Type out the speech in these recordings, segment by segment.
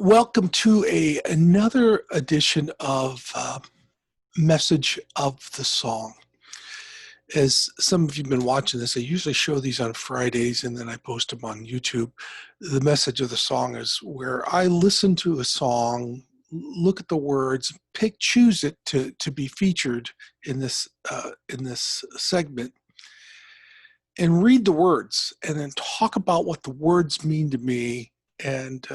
Welcome to another edition of Message of the Song. As some of you have been watching this, I usually show these on Fridays and then I post them on YouTube. The Message of the Song is where I listen to a song, look at the words, choose it to be featured in this segment, and read the words, and then talk about what the words mean to me and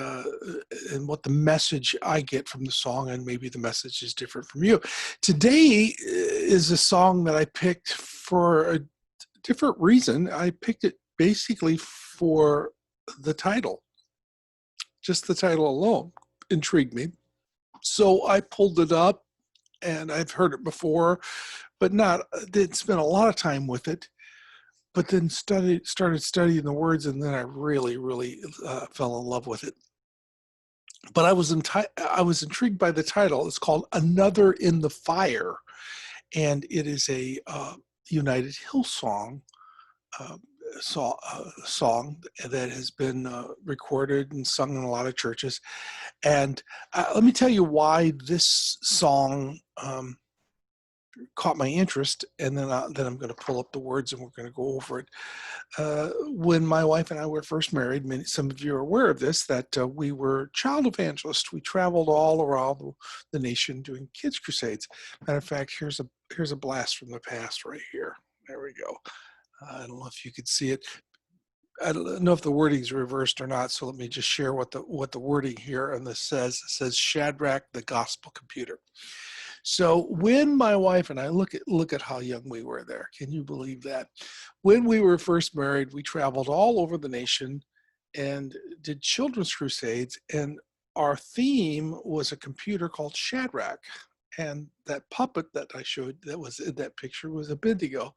what the message I get from the song, and maybe the message is different from you. Today is a song that I picked for a different reason. I picked it basically for the title. Just the title alone intrigued me. So I pulled it up, and I've heard it before, but didn't spend a lot of time with it. But then started studying the words, and then I really fell in love with it. But I was intrigued by the title. It's called "Another in the Fire," and it is a United Hillsong song that has been recorded and sung in a lot of churches. And let me tell you why this song caught my interest, and then I'm going to pull up the words and we're going to go over it. When my wife and I were first married, some of you are aware of this, that we were child evangelists. We traveled all around the nation doing kids crusades. Matter of fact, here's a blast from the past right here. There we go. I don't know if you could see it. I don't know if the wording's reversed or not, so let me just share what the wording here on this says. It says Shadrach, the gospel computer. So when my wife and I look at how young we were there, can you believe that? When we were first married, we traveled all over the nation and did children's crusades, and our theme was a computer called Shadrach. And that puppet that I showed that was in that picture was Abednego.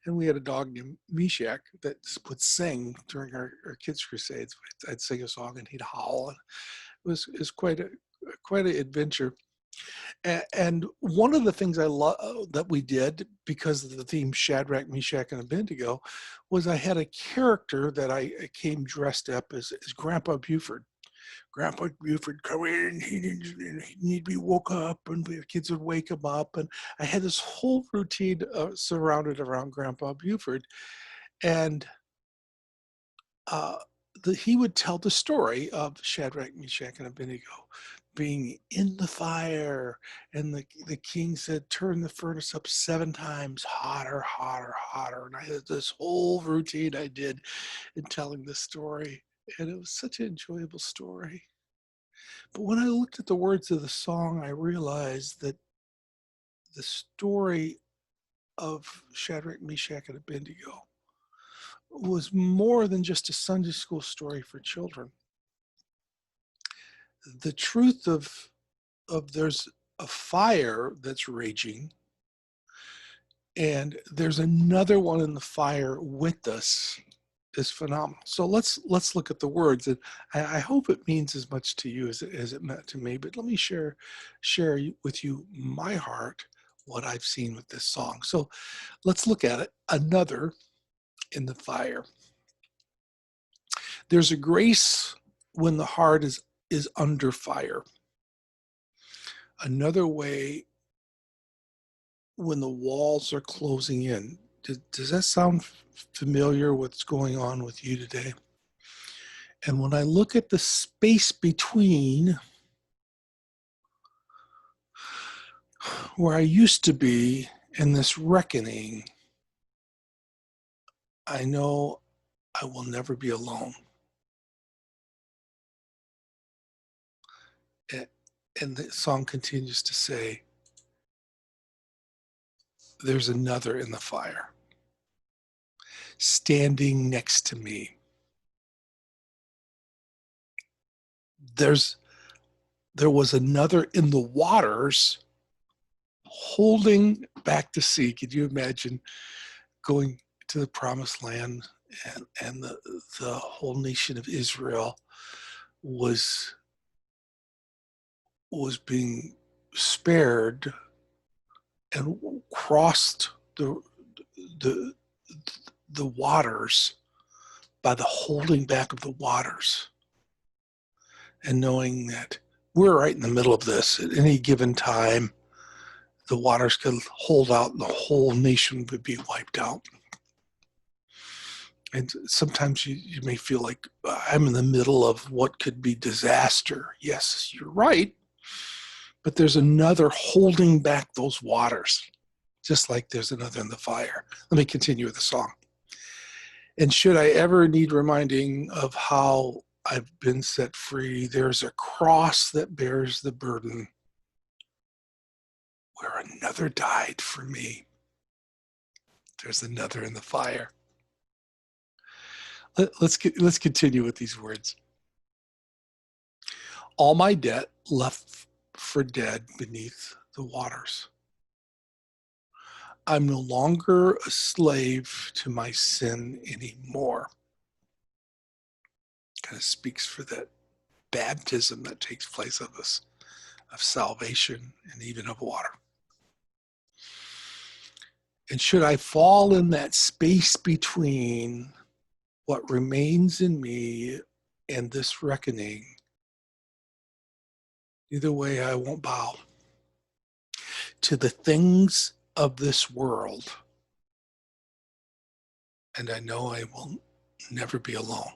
And we had a dog named Meshach that would sing during our kids' crusades. I'd sing a song and he'd howl. And it was quite an adventure. And one of the things I love that we did, because of the theme Shadrach, Meshach, and Abednego, was I had a character that I came dressed up as Grandpa Buford. Grandpa Buford come in, he'd be woke up, and the kids would wake him up. And I had this whole routine surrounded around Grandpa Buford. And he would tell the story of Shadrach, Meshach, and Abednego being in the fire, and the king said, turn the furnace up 7 times, hotter, hotter, hotter. And I had this whole routine I did in telling this story, and it was such an enjoyable story. But when I looked at the words of the song, I realized that the story of Shadrach, Meshach, and Abednego was more than just a Sunday school story for children. The truth of there's a fire that's raging, and there's another one in the fire with us, is phenomenal. So let's look at the words, and I hope it means as much to you as it meant to me. But let me share with you my heart, what I've seen with this song. So let's look at it. Another in the fire. There's a grace when the heart is under fire. Another way when the walls are closing in. Does that sound familiar, what's going on with you today? And when I look at the space between where I used to be and this reckoning, I know I will never be alone. And the song continues to say, there's another in the fire, standing next to me. There was another in the waters, holding back the sea. Could you imagine going to the promised land, and the whole nation of Israel was being spared and crossed the waters by the holding back of the waters. and knowing that we're right in the middle of this. At any given time, the waters could hold out and the whole nation would be wiped out. And sometimes you may feel like I'm in the middle of what could be disaster. Yes, you're right. But there's another holding back those waters, just like there's another in the fire. Let me continue with the song. And should I ever need reminding of how I've been set free, there's a cross that bears the burden where another died for me. There's another in the fire. Let's continue with these words. All my debt left for dead beneath the waters. I'm no longer a slave to my sin anymore. Kind of speaks for that baptism that takes place of us, of salvation and even of water. And should I fall in that space between what remains in me and this reckoning, either way, I won't bow to the things of this world. And I know I will never be alone.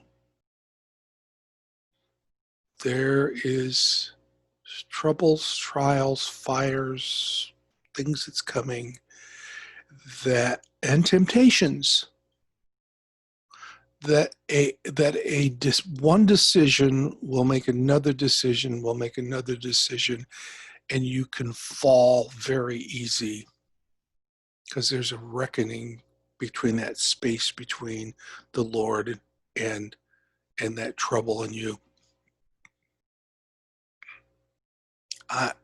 There is troubles, trials, fires, things that's coming, and temptations that one decision will make another decision, and you can fall very easy because there's a reckoning between that space between the Lord and that trouble in you. I'm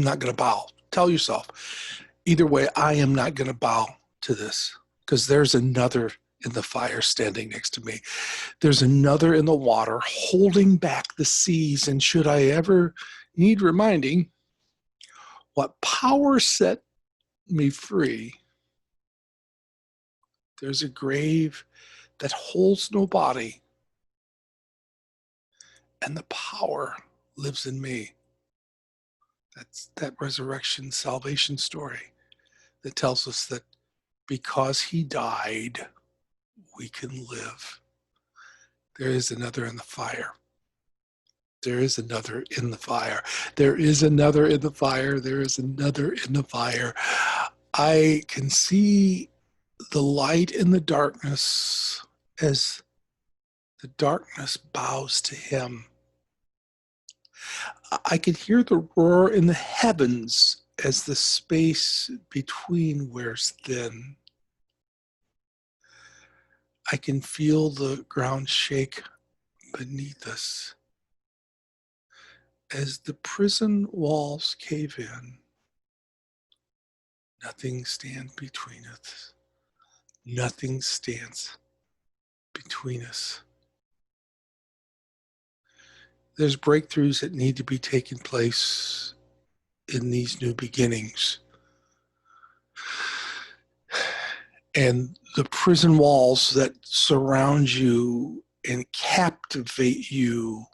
not going to bow. Tell yourself, either way, I am not going to bow to this because there's another in the fire standing next to me. There's another in the water holding back the seas. And should I ever need reminding what power set me free, there's a grave that holds no body, and the power lives in me. That's that resurrection salvation story that tells us that because he died, we can live. There is another in the fire. There is another in the fire. There is another in the fire. There is another in the fire. I can see the light in the darkness as the darkness bows to him. I can hear the roar in the heavens as the space between wears thin. I can feel the ground shake beneath us as the prison walls cave in. Nothing stands between us. Nothing stands between us. There's breakthroughs that need to be taking place in these new beginnings. And the prison walls that surround you and captivate you,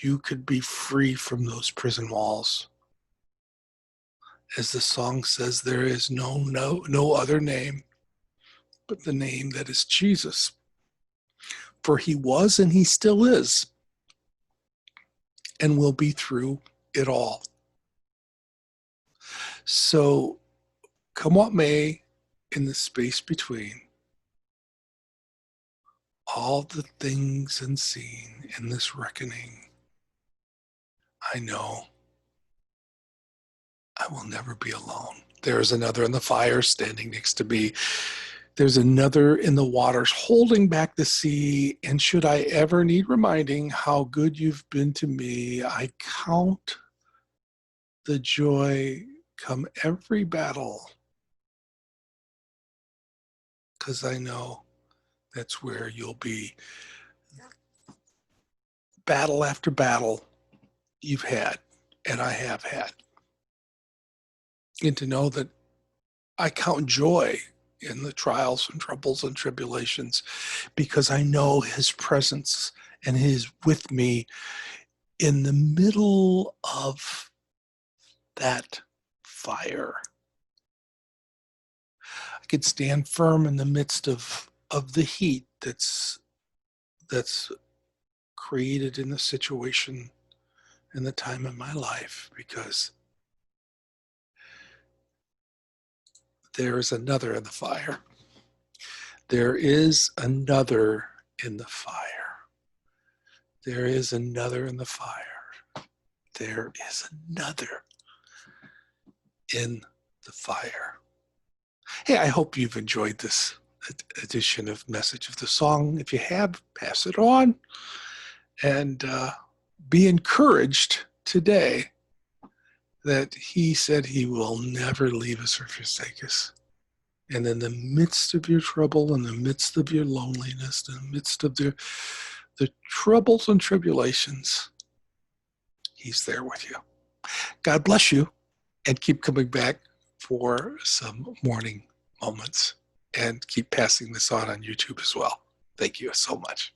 you could be free from those prison walls. As the song says, there is no other name but the name that is Jesus. For he was and he still is and will be through it all. So come what may in the space between, all the things unseen in this reckoning, I know I will never be alone. There is another in the fire standing next to me. There's another in the waters holding back the sea. And should I ever need reminding how good you've been to me, I count the joy come every battle, because I know that's where you'll be. Battle after battle you've had, and I have had. And to know that I count joy in the trials and troubles and tribulations because I know his presence and his with me in the middle of that fire. I could stand firm in the midst of the heat that's created in the situation and the time in my life, because there is another in the fire. There is another in the fire. There is another in the fire. There is another in the fire. Hey, I hope you've enjoyed this edition of Message of the Song. If you have, pass it on, and be encouraged today that he said he will never leave us or forsake us. And in the midst of your trouble, in the midst of your loneliness, in the midst of the troubles and tribulations, he's there with you. God bless you, and keep coming back for some morning moments, and keep passing this on YouTube as well. Thank you so much.